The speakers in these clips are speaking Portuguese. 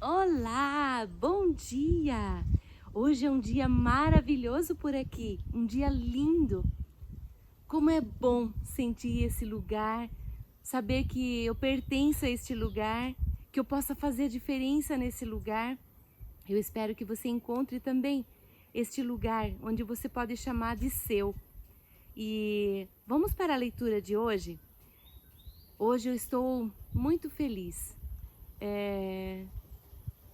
Olá, bom dia! Hoje é um dia maravilhoso por aqui, um dia lindo. Como é bom sentir esse lugar, saber que eu pertenço a este lugar, que eu possa fazer diferença nesse lugar. Eu espero que você encontre também este lugar onde você pode chamar de seu. E vamos para a leitura de hoje? Hoje eu estou muito feliz.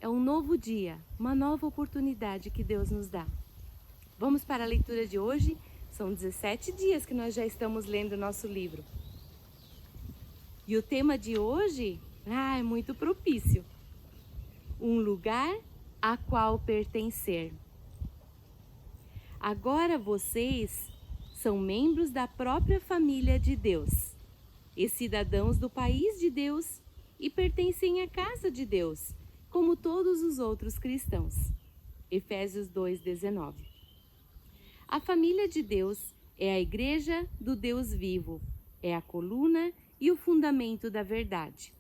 É um novo dia, uma nova oportunidade que Deus nos dá. Vamos para a leitura de hoje? São 17 dias que nós já estamos lendo o nosso livro. E o tema de hoje é muito propício. Um lugar a qual pertencer. Agora vocês são membros da própria família de Deus e cidadãos do país de Deus e pertencem à casa de Deus, como todos os outros cristãos. Efésios 2:19. A família de Deus é a igreja do Deus vivo, é a coluna e o fundamento da verdade.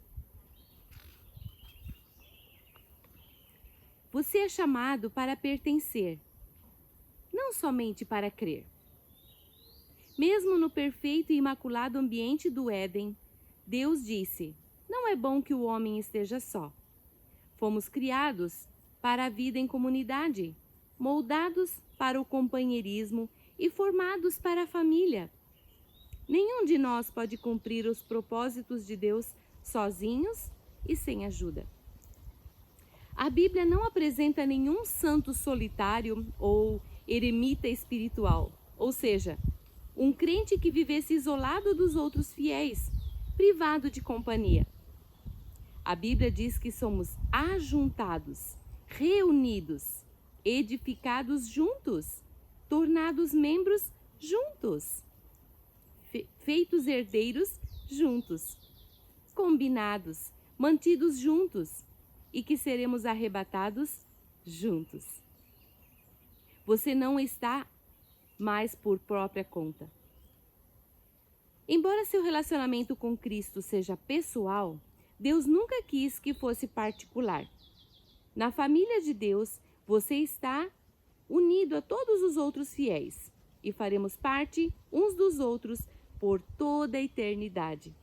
Você é chamado para pertencer, não somente para crer. Mesmo no perfeito e imaculado ambiente do Éden, Deus disse: não é bom que o homem esteja só. Fomos criados para a vida em comunidade, moldados para o companheirismo e formados para a família. Nenhum de nós pode cumprir os propósitos de Deus sozinhos e sem ajuda. A Bíblia não apresenta nenhum santo solitário ou eremita espiritual, ou seja, um crente que vivesse isolado dos outros fiéis, privado de companhia. A Bíblia diz que somos ajuntados, reunidos, edificados juntos, tornados membros juntos, feitos herdeiros juntos, combinados, mantidos juntos e que seremos arrebatados juntos. Você não está mais por própria conta. Embora seu relacionamento com Cristo seja pessoal, Deus nunca quis que fosse particular. Na família de Deus, você está unido a todos os outros fiéis e faremos parte uns dos outros por toda a eternidade.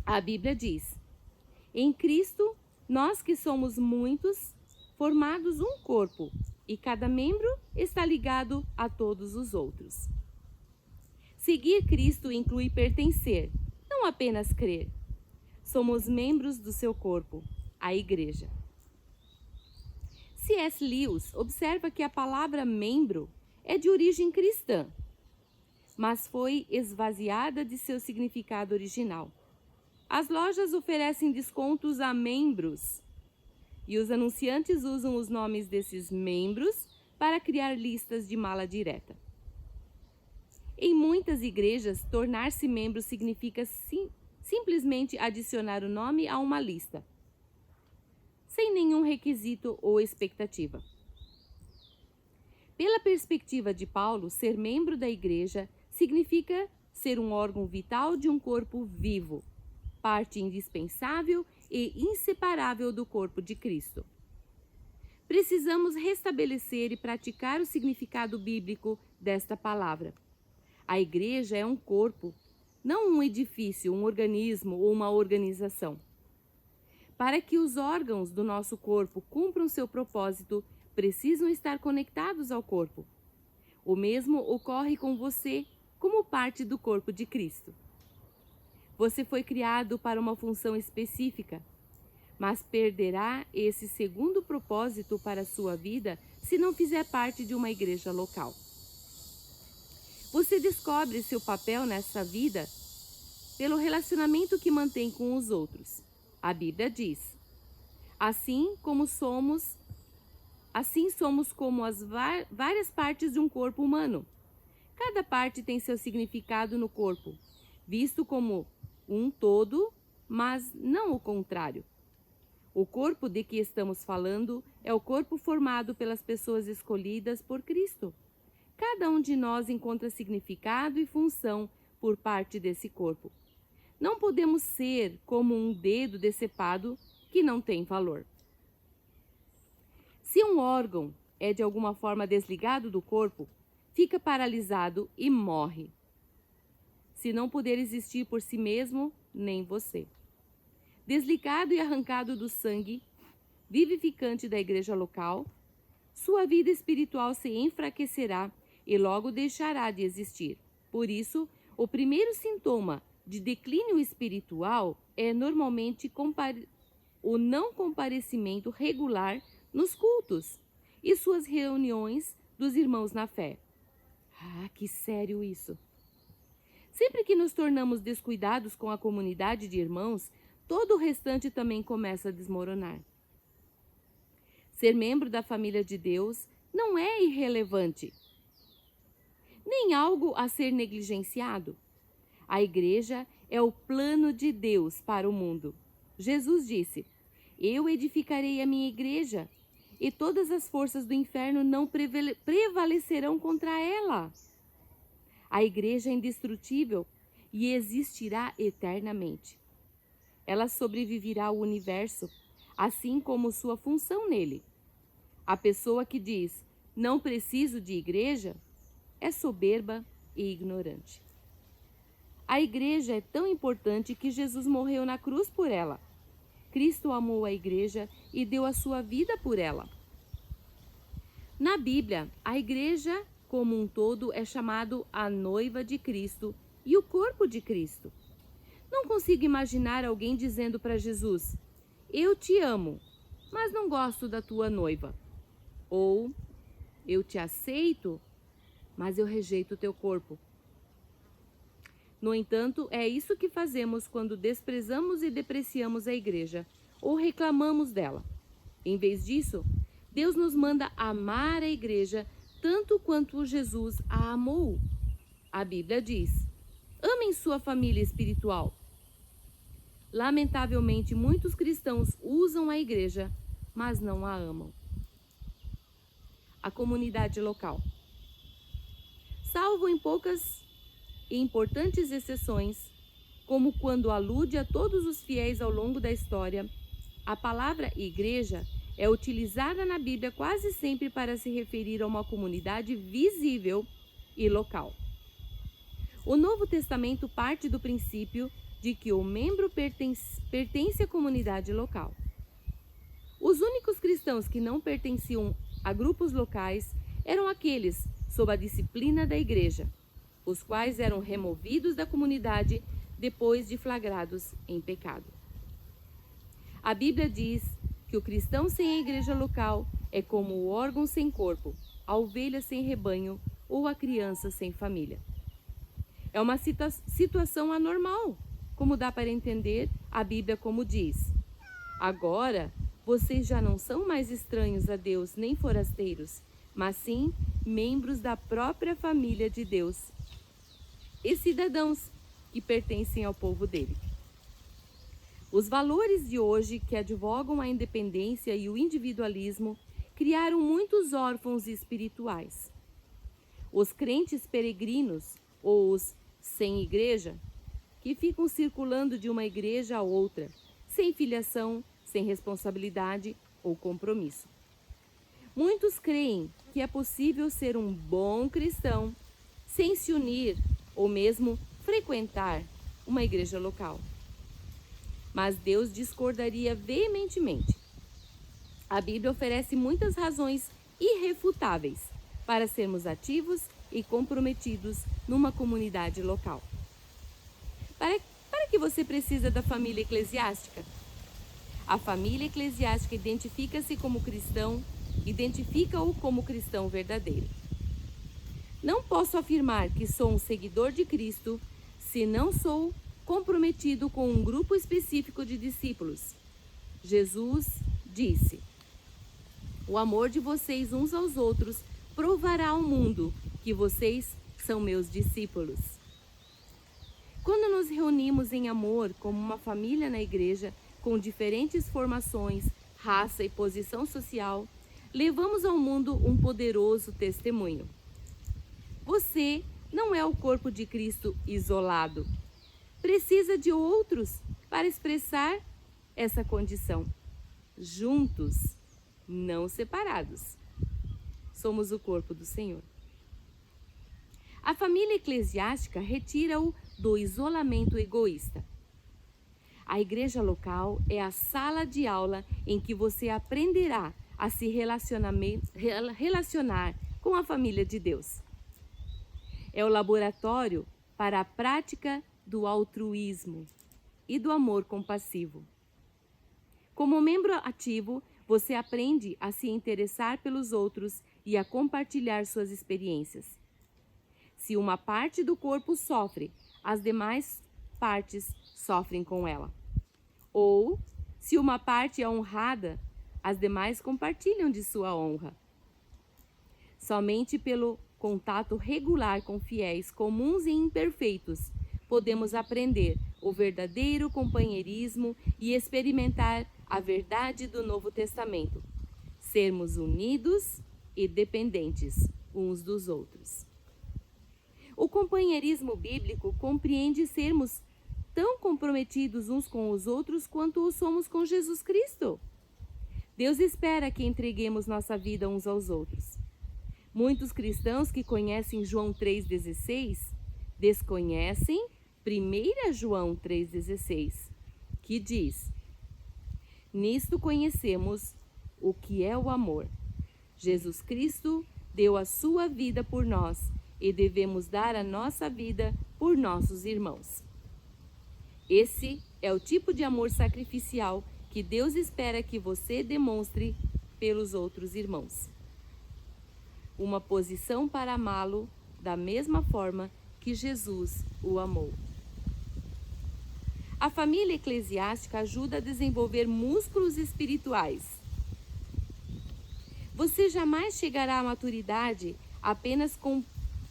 A Bíblia diz: em Cristo, nós que somos muitos, formados um corpo, e cada membro está ligado a todos os outros. Seguir Cristo inclui pertencer, não apenas crer. Somos membros do seu corpo, a Igreja. C.S. Lewis observa que a palavra membro é de origem cristã, mas foi esvaziada de seu significado original. As lojas oferecem descontos a membros e os anunciantes usam os nomes desses membros para criar listas de mala direta. Em muitas igrejas, tornar-se membro significa simplesmente adicionar o nome a uma lista, sem nenhum requisito ou expectativa. Pela perspectiva de Paulo, ser membro da igreja significa ser um órgão vital de um corpo vivo, parte indispensável e inseparável do corpo de Cristo. Precisamos restabelecer e praticar o significado bíblico desta palavra. A igreja é um corpo, não um edifício, um organismo ou uma organização. Para que os órgãos do nosso corpo cumpram seu propósito, precisam estar conectados ao corpo. O mesmo ocorre com você, como parte do corpo de Cristo. Você foi criado para uma função específica, mas perderá esse segundo propósito para a sua vida se não fizer parte de uma igreja local. Você descobre seu papel nessa vida pelo relacionamento que mantém com os outros. A Bíblia diz: assim somos como as várias partes de um corpo humano. Cada parte tem seu significado no corpo, visto como um todo, mas não o contrário. O corpo de que estamos falando é o corpo formado pelas pessoas escolhidas por Cristo. Cada um de nós encontra significado e função por parte desse corpo. Não podemos ser como um dedo decepado que não tem valor. Se um órgão é de alguma forma desligado do corpo, fica paralisado e morre, se não puder existir por si mesmo, nem você. Desligado e arrancado do sangue vivificante da igreja local, sua vida espiritual se enfraquecerá e logo deixará de existir. Por isso, o primeiro sintoma de declínio espiritual é normalmente o não comparecimento regular nos cultos e suas reuniões dos irmãos na fé. Ah, que sério isso! Sempre que nos tornamos descuidados com a comunidade de irmãos, todo o restante também começa a desmoronar. Ser membro da família de Deus não é irrelevante, nem algo a ser negligenciado. A igreja é o plano de Deus para o mundo. Jesus disse: "Eu edificarei a minha igreja, e todas as forças do inferno não prevalecerão contra ela." A igreja é indestrutível e existirá eternamente. Ela sobreviverá ao universo, assim como sua função nele. A pessoa que diz, "não preciso de igreja", é soberba e ignorante. A igreja é tão importante que Jesus morreu na cruz por ela. Cristo amou a igreja e deu a sua vida por ela. Na Bíblia, a igreja como um todo é chamado a noiva de Cristo e o corpo de Cristo. Não consigo imaginar alguém dizendo para Jesus: "Eu te amo, mas não gosto da tua noiva." Ou, "Eu te aceito, mas eu rejeito o teu corpo." No entanto, é isso que fazemos quando desprezamos e depreciamos a igreja ou reclamamos dela. Em vez disso, Deus nos manda amar a igreja tanto quanto Jesus a amou. A Bíblia diz: "Amem sua família espiritual." Lamentavelmente, muitos cristãos usam a igreja, mas não a amam. A comunidade local. Salvo em poucas e importantes exceções, como quando alude a todos os fiéis ao longo da história, a palavra igreja é utilizada na Bíblia quase sempre para se referir a uma comunidade visível e local. O Novo Testamento parte do princípio de que o membro pertence à comunidade local. Os únicos cristãos que não pertenciam a grupos locais eram aqueles sob a disciplina da igreja, os quais eram removidos da comunidade depois de flagrados em pecado. A Bíblia diz que o cristão sem a igreja local é como o órgão sem corpo, a ovelha sem rebanho ou a criança sem família. É uma situação anormal, como dá para entender a Bíblia como diz: "Agora vocês já não são mais estranhos a Deus nem forasteiros, mas sim membros da própria família de Deus e cidadãos que pertencem ao povo dele." Os valores de hoje, que advogam a independência e o individualismo, criaram muitos órfãos espirituais. Os crentes peregrinos, ou os sem igreja, que ficam circulando de uma igreja a outra, sem filiação, sem responsabilidade ou compromisso. Muitos creem que é possível ser um bom cristão sem se unir ou mesmo frequentar uma igreja local. Mas Deus discordaria veementemente. A Bíblia oferece muitas razões irrefutáveis para sermos ativos e comprometidos numa comunidade local. Para que você precisa da família eclesiástica? A família eclesiástica identifica-o como cristão verdadeiro. Não posso afirmar que sou um seguidor de Cristo se não sou comprometido com um grupo específico de discípulos. Jesus disse: "O amor de vocês uns aos outros provará ao mundo que vocês são meus discípulos." Quando nos reunimos em amor como uma família na igreja, com diferentes formações, raça e posição social, levamos ao mundo um poderoso testemunho. Você não é o corpo de Cristo isolado. Precisa de outros para expressar essa condição. Juntos, não separados. Somos o corpo do Senhor. A família eclesiástica retira-o do isolamento egoísta. A igreja local é a sala de aula em que você aprenderá a se relacionar com a família de Deus. É o laboratório para a prática do altruísmo e do amor compassivo. Como membro ativo, você aprende a se interessar pelos outros e a compartilhar suas experiências. Se uma parte do corpo sofre, as demais partes sofrem com ela. Ou, se uma parte é honrada, as demais compartilham de sua honra. Somente pelo contato regular com fiéis comuns e imperfeitos, podemos aprender o verdadeiro companheirismo e experimentar a verdade do Novo Testamento. Sermos unidos e dependentes uns dos outros. O companheirismo bíblico compreende sermos tão comprometidos uns com os outros quanto o somos com Jesus Cristo. Deus espera que entreguemos nossa vida uns aos outros. Muitos cristãos que conhecem João 3,16 desconhecem 1 João 3,16, que diz: nisto conhecemos o que é o amor. Jesus Cristo deu a sua vida por nós e devemos dar a nossa vida por nossos irmãos. Esse é o tipo de amor sacrificial que Deus espera que você demonstre pelos outros irmãos. Uma posição para amá-lo da mesma forma que Jesus o amou. A família eclesiástica ajuda a desenvolver músculos espirituais. Você jamais chegará à maturidade apenas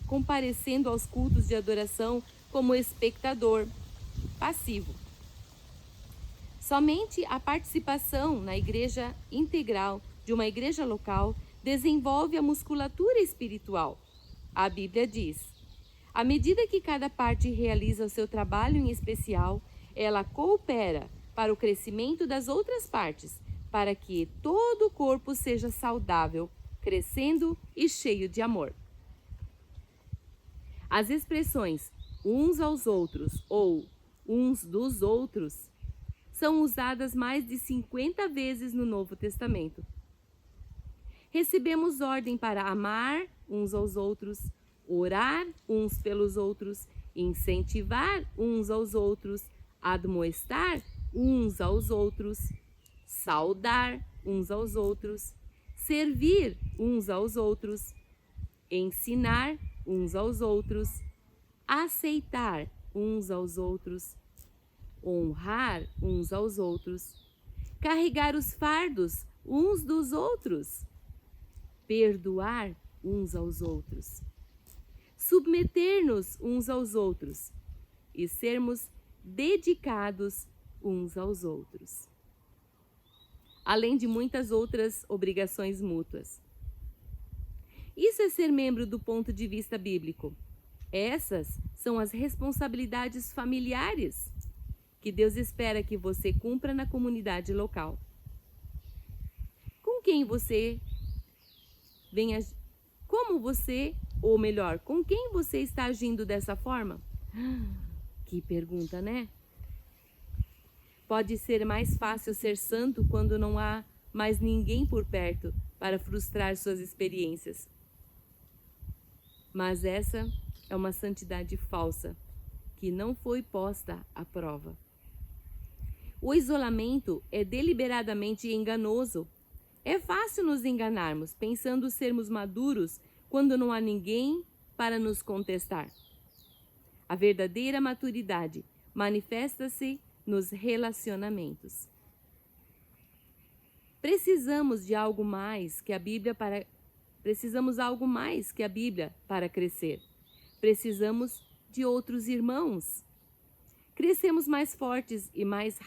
comparecendo aos cultos de adoração como espectador passivo. Somente a participação na igreja integral de uma igreja local desenvolve a musculatura espiritual. A Bíblia diz: à medida que cada parte realiza o seu trabalho em especial, ela coopera para o crescimento das outras partes, para que todo o corpo seja saudável, crescendo e cheio de amor. As expressões uns aos outros ou uns dos outros são usadas mais de 50 vezes no Novo Testamento. Recebemos ordem para amar uns aos outros, orar uns pelos outros, incentivar uns aos outros, admoestar uns aos outros, saudar uns aos outros, servir uns aos outros, ensinar uns aos outros, aceitar uns aos outros, honrar uns aos outros, carregar os fardos uns dos outros, perdoar uns aos outros, submeter-nos uns aos outros e sermos dedicados uns aos outros. Além de muitas outras obrigações mútuas. Isso é ser membro do ponto de vista bíblico. Essas são as responsabilidades familiares que Deus espera que você cumpra na comunidade local. Com quem você com quem você está agindo dessa forma? Que pergunta, né? Pode ser mais fácil ser santo quando não há mais ninguém por perto para frustrar suas experiências. Mas essa é uma santidade falsa, que não foi posta à prova. O isolamento é deliberadamente enganoso. É fácil nos enganarmos, pensando sermos maduros quando não há ninguém para nos contestar. A verdadeira maturidade manifesta-se nos relacionamentos. Precisamos algo mais que a Bíblia para crescer. Precisamos de outros irmãos. Crescemos mais fortes e mais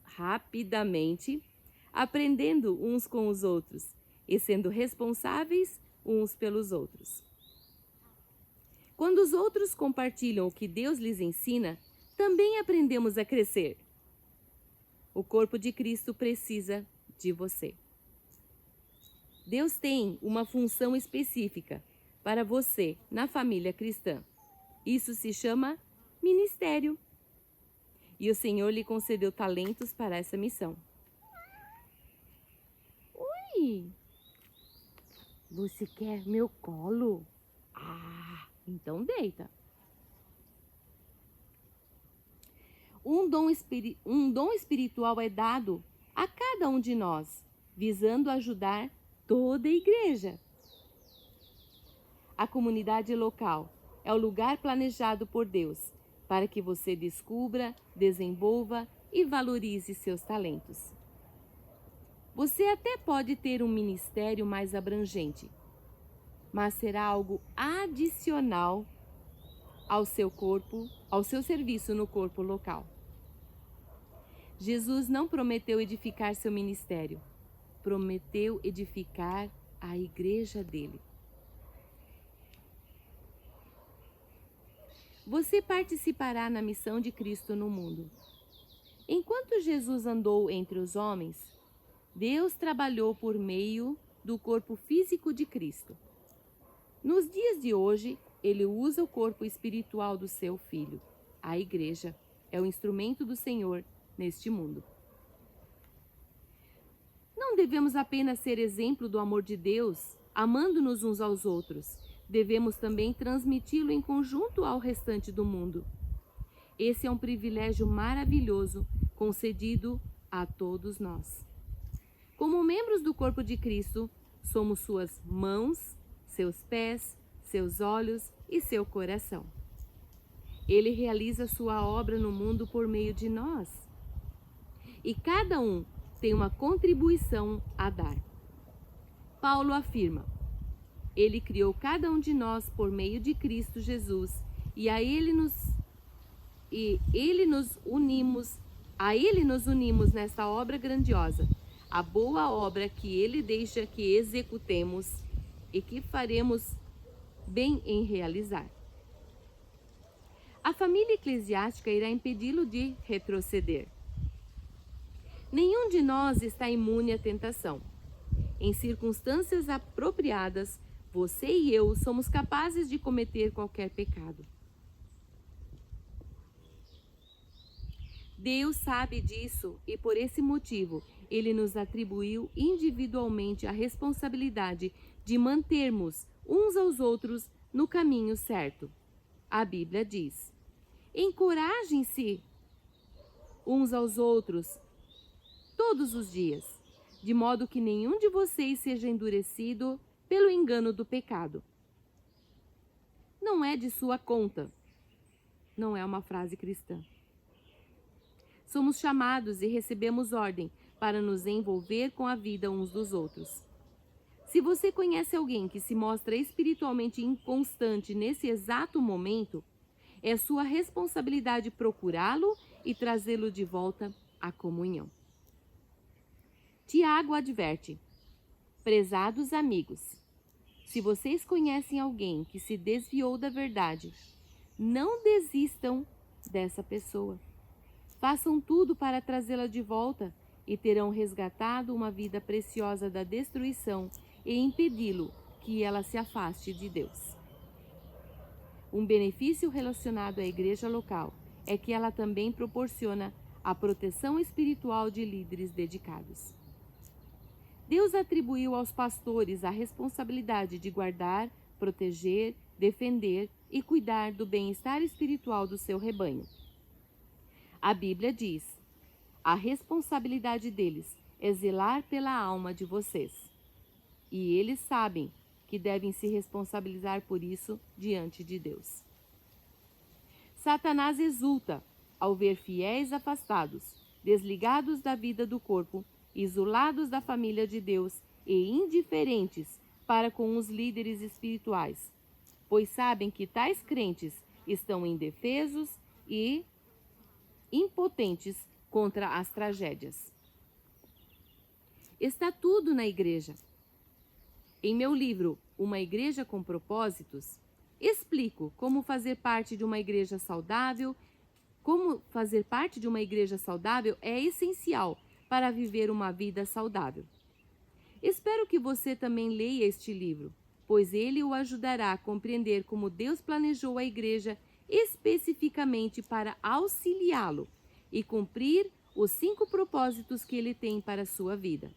rapidamente, aprendendo uns com os outros e sendo responsáveis uns pelos outros. Quando os outros compartilham o que Deus lhes ensina, também aprendemos a crescer. O corpo de Cristo precisa de você. Deus tem uma função específica para você na família cristã. Isso se chama ministério. E o Senhor lhe concedeu talentos para essa missão. Oi! Você quer meu colo? Ah, então deita. Um dom espiritual é dado a cada um de nós, visando ajudar toda a igreja. A comunidade local é o lugar planejado por Deus para que você descubra, desenvolva e valorize seus talentos. Você até pode ter um ministério mais abrangente, mas será algo adicional ao seu serviço no corpo local. Jesus não prometeu edificar seu ministério, prometeu edificar a igreja dele. Você participará na missão de Cristo no mundo. Enquanto Jesus andou entre os homens, Deus trabalhou por meio do corpo físico de Cristo. Nos dias de hoje, Ele usa o corpo espiritual do seu Filho. A igreja é o instrumento do Senhor neste mundo. Não devemos apenas ser exemplo do amor de Deus, amando-nos uns aos outros. Devemos também transmiti-lo em conjunto ao restante do mundo. Esse é um privilégio maravilhoso concedido a todos nós. Como membros do corpo de Cristo, somos suas mãos, seus pés, seus olhos e seu coração. Ele realiza sua obra no mundo por meio de nós. E cada um tem uma contribuição a dar. Paulo afirma: Ele criou cada um de nós por meio de Cristo Jesus, e a Ele nos unimos nesta obra grandiosa, a boa obra que Ele deixa que executemos e que faremos bem em realizar. A família eclesiástica irá impedi-lo de retroceder. Nenhum de nós está imune à tentação. Em circunstâncias apropriadas, você e eu somos capazes de cometer qualquer pecado. Deus sabe disso e, por esse motivo, Ele nos atribuiu individualmente a responsabilidade de mantermos uns aos outros no caminho certo. A Bíblia diz: encorajem-se uns aos outros todos os dias, de modo que nenhum de vocês seja endurecido pelo engano do pecado. Não é de sua conta. Não é uma frase cristã. Somos chamados e recebemos ordem para nos envolver com a vida uns dos outros. Se você conhece alguém que se mostra espiritualmente inconstante nesse exato momento, é sua responsabilidade procurá-lo e trazê-lo de volta à comunhão. Tiago adverte: prezados amigos, se vocês conhecem alguém que se desviou da verdade, não desistam dessa pessoa. Façam tudo para trazê-la de volta e terão resgatado uma vida preciosa da destruição e impedi-lo que ela se afaste de Deus. Um benefício relacionado à igreja local é que ela também proporciona a proteção espiritual de líderes dedicados. Deus atribuiu aos pastores a responsabilidade de guardar, proteger, defender e cuidar do bem-estar espiritual do seu rebanho. A Bíblia diz: a responsabilidade deles é zelar pela alma de vocês. E eles sabem que devem se responsabilizar por isso diante de Deus. Satanás exulta ao ver fiéis afastados, desligados da vida do corpo, isolados da família de Deus e indiferentes para com os líderes espirituais, pois sabem que tais crentes estão indefesos e impotentes contra as tragédias. Está tudo na igreja. Em meu livro, Uma Igreja com Propósitos, explico como fazer parte de uma igreja saudável. Como fazer parte de uma igreja saudável é essencial para viver uma vida saudável. Espero que você também leia este livro, pois ele o ajudará a compreender como Deus planejou a igreja especificamente para auxiliá-lo e cumprir os 5 propósitos que ele tem para a sua vida.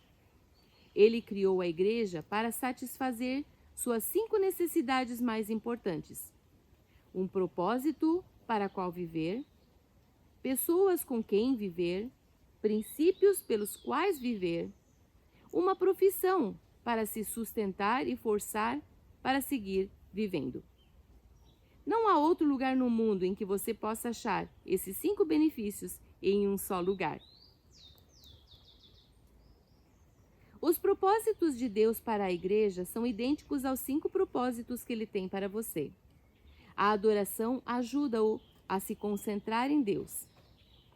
Ele criou a igreja para satisfazer suas 5 necessidades mais importantes: um propósito para qual viver, pessoas com quem viver, princípios pelos quais viver, uma profissão para se sustentar e forçar para seguir vivendo. Não há outro lugar no mundo em que você possa achar esses 5 benefícios em um só lugar. Os propósitos de Deus para a igreja são idênticos aos 5 propósitos que ele tem para você. A adoração ajuda-o a se concentrar em Deus.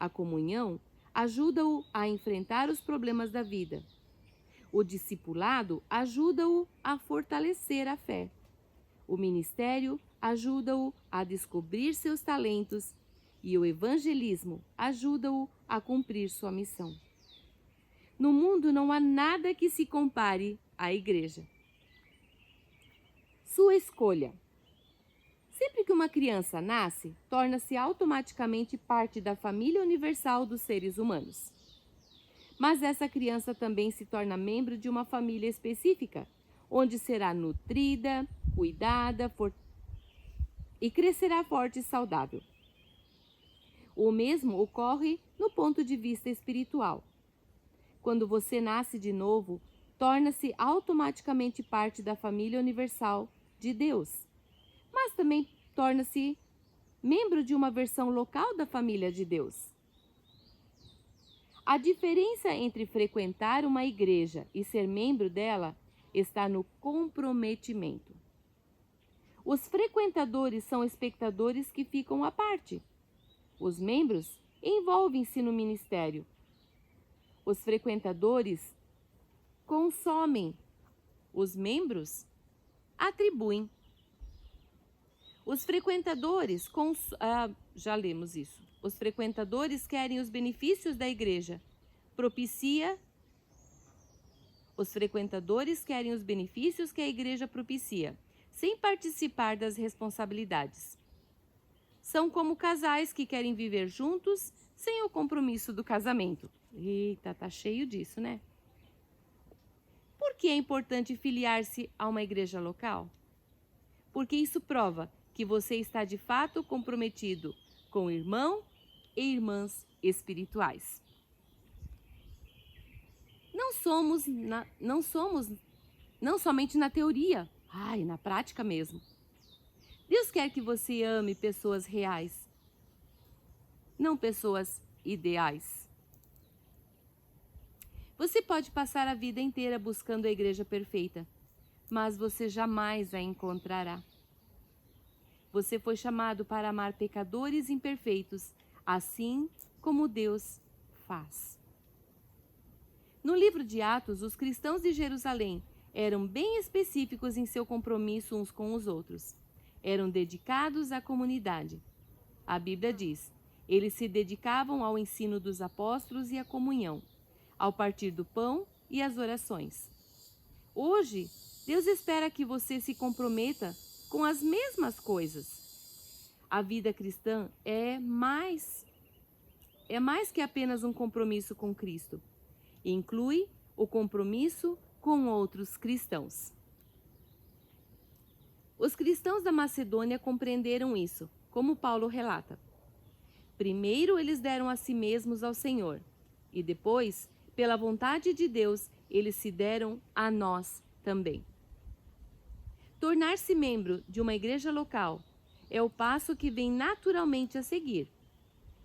A comunhão ajuda-o a enfrentar os problemas da vida. O discipulado ajuda-o a fortalecer a fé. O ministério ajuda-o a descobrir seus talentos e o evangelismo ajuda-o a cumprir sua missão. No mundo não há nada que se compare à igreja. Sua escolha. Sempre que uma criança nasce, torna-se automaticamente parte da família universal dos seres humanos. Mas essa criança também se torna membro de uma família específica, onde será nutrida, cuidada e crescerá forte e saudável. O mesmo ocorre no ponto de vista espiritual. Quando você nasce de novo, torna-se automaticamente parte da família universal de Deus, mas também torna-se membro de uma versão local da família de Deus. A diferença entre frequentar uma igreja e ser membro dela está no comprometimento. Os frequentadores são espectadores que ficam à parte. Os membros envolvem-se no ministério. Os frequentadores consomem. Os membros atribuem. Os frequentadores, já lemos isso. Os frequentadores querem os benefícios da igreja. Os frequentadores querem os benefícios que a igreja propicia, sem participar das responsabilidades. São como casais que querem viver juntos sem o compromisso do casamento. Eita, tá cheio disso, né? Por que é importante filiar-se a uma igreja local? Porque isso prova que você está de fato comprometido com irmão e irmãs espirituais. Não somente na teoria, na prática mesmo. Deus quer que você ame pessoas reais, não pessoas ideais. Você pode passar a vida inteira buscando a igreja perfeita, mas você jamais a encontrará. Você foi chamado para amar pecadores imperfeitos, assim como Deus faz. No livro de Atos, os cristãos de Jerusalém eram bem específicos em seu compromisso uns com os outros. Eram dedicados à comunidade. A Bíblia diz: eles se dedicavam ao ensino dos apóstolos e à comunhão, ao partir do pão e às orações. Hoje, Deus espera que você se comprometa com as mesmas coisas. A vida cristã é mais que apenas um compromisso com Cristo. Inclui o compromisso com outros cristãos. Os cristãos da Macedônia compreenderam isso, como Paulo relata. Primeiro eles deram a si mesmos ao Senhor, e depois, pela vontade de Deus, eles se deram a nós também. Tornar-se membro de uma igreja local é o passo que vem naturalmente a seguir,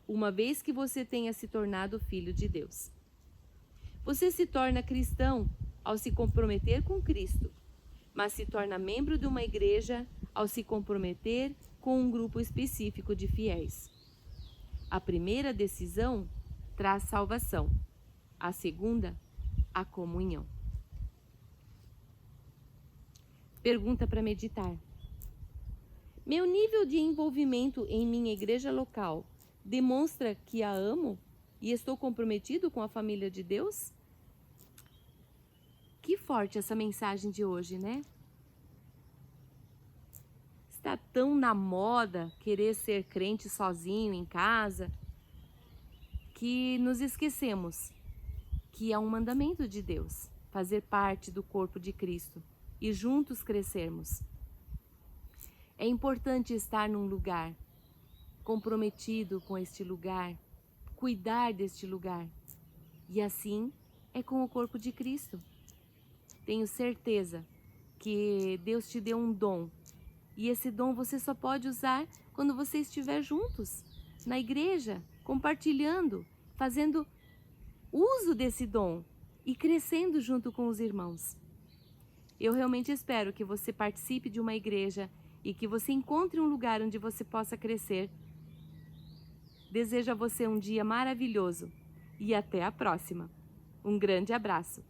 uma vez que você tenha se tornado filho de Deus. Você se torna cristão ao se comprometer com Cristo, mas se torna membro de uma igreja ao se comprometer com um grupo específico de fiéis. A primeira decisão traz salvação, a segunda, a comunhão. Pergunta para meditar. Meu nível de envolvimento em minha igreja local demonstra que a amo E estou comprometido com a família de Deus? Que forte essa mensagem de hoje, né? Está tão na moda querer ser crente sozinho em casa, que nos esquecemos que é um mandamento de Deus fazer parte do corpo de Cristo e juntos crescermos. É importante estar num lugar, comprometido com este lugar, cuidar deste lugar. E assim é com o corpo de Cristo. Tenho certeza que Deus te deu um dom, e esse dom você só pode usar quando você estiver juntos, na igreja, compartilhando, fazendo uso desse dom e crescendo junto com os irmãos. Eu realmente espero que você participe de uma igreja e que você encontre um lugar onde você possa crescer. Desejo a você um dia maravilhoso e até a próxima. Um grande abraço.